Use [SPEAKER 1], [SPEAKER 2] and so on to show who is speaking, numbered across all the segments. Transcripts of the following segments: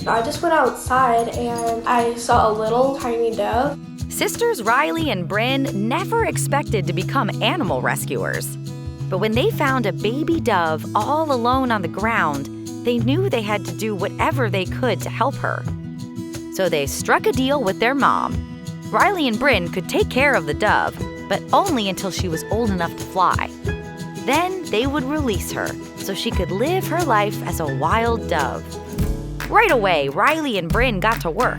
[SPEAKER 1] I just went outside and I saw a little tiny dove.
[SPEAKER 2] Sisters Rylee and Brynn never expected to become animal rescuers. But when they found a baby dove all alone on the ground, they knew they had to do whatever they could to help her. So they struck a deal with their mom. Rylee and Brynn could take care of the dove, but only until she was old enough to fly. Then they would release her so she could live her life as a wild dove. Right away, Rylee and Brynn got to work.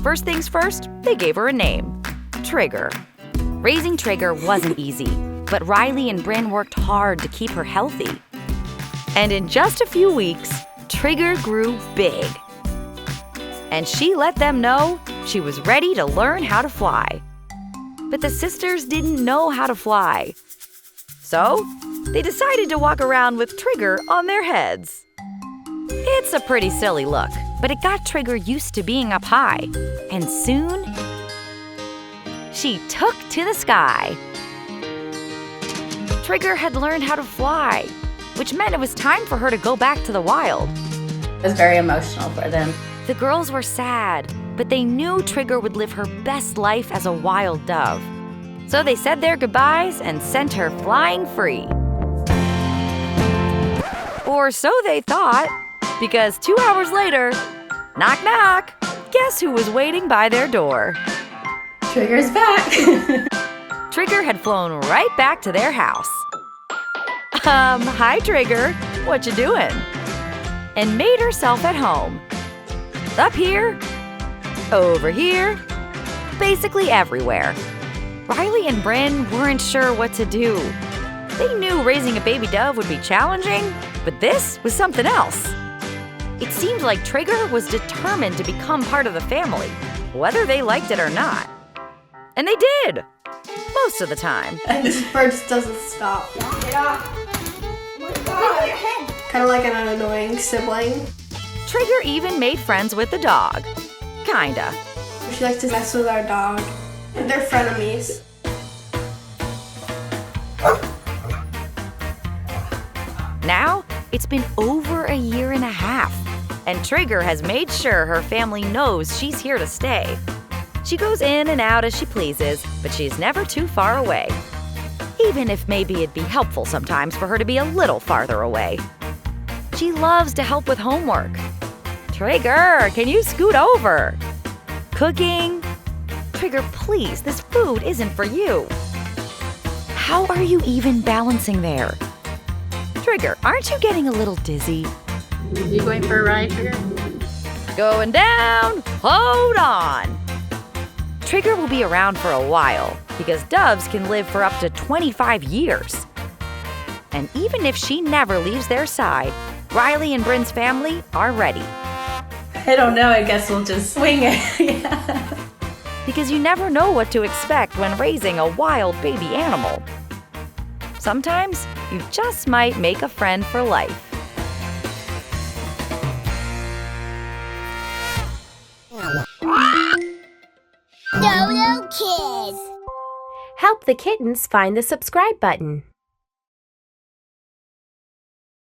[SPEAKER 2] First things first, they gave her a name, Trigger. Raising Trigger wasn't easy, but Rylee and Brynn worked hard to keep her healthy. And in just a few weeks, Trigger grew big. And she let them know she was ready to learn how to fly. But the sisters didn't know how to fly. So they decided to walk around with Trigger on their heads. It's a pretty silly look, but it got Trigger used to being up high. And soon, she took to the sky. Trigger had learned how to fly, which meant it was time for her to go back to the wild.
[SPEAKER 3] It was very emotional for them.
[SPEAKER 2] The girls were sad, but they knew Trigger would live her best life as a wild dove. So they said their goodbyes and sent her flying free. Or so they thought, because 2 hours later, knock knock, guess who was waiting by their door?
[SPEAKER 3] Trigger's back.
[SPEAKER 2] Trigger had flown right back to their house. Hi Trigger, what you doing? And made herself at home. Up here, over here, basically everywhere. Rylee and Brynn weren't sure what to do. They knew raising a baby dove would be challenging, but this was something else. It seemed like Trigger was determined to become part of the family, whether they liked it or not. And they did, most of the time.
[SPEAKER 1] And this bird just doesn't stop. Get off. Kind of like an annoying sibling.
[SPEAKER 2] Trigger even made friends with the dog. Kinda.
[SPEAKER 1] She likes to mess with our dog. They're frenemies.
[SPEAKER 2] Now, it's been over a year and a half, and Trigger has made sure her family knows she's here to stay. She goes in and out as she pleases, but she's never too far away. Even if maybe it'd be helpful sometimes for her to be a little farther away. She loves to help with homework. Trigger, can you scoot over? Cooking? Trigger, please, this food isn't for you. How are you even balancing there? Trigger, aren't you getting a little dizzy?
[SPEAKER 3] You going for a ride, Trigger?
[SPEAKER 2] Going down, hold on. Trigger will be around for a while because doves can live for up to 25 years. And even if she never leaves their side, Rylee and Brynn's family are ready.
[SPEAKER 3] I don't know, I guess we'll just swing it. Yeah.
[SPEAKER 2] Because you never know what to expect when raising a wild baby animal. Sometimes you just might make a friend for life.
[SPEAKER 4] Dodo Kids. Help the kittens find the subscribe button.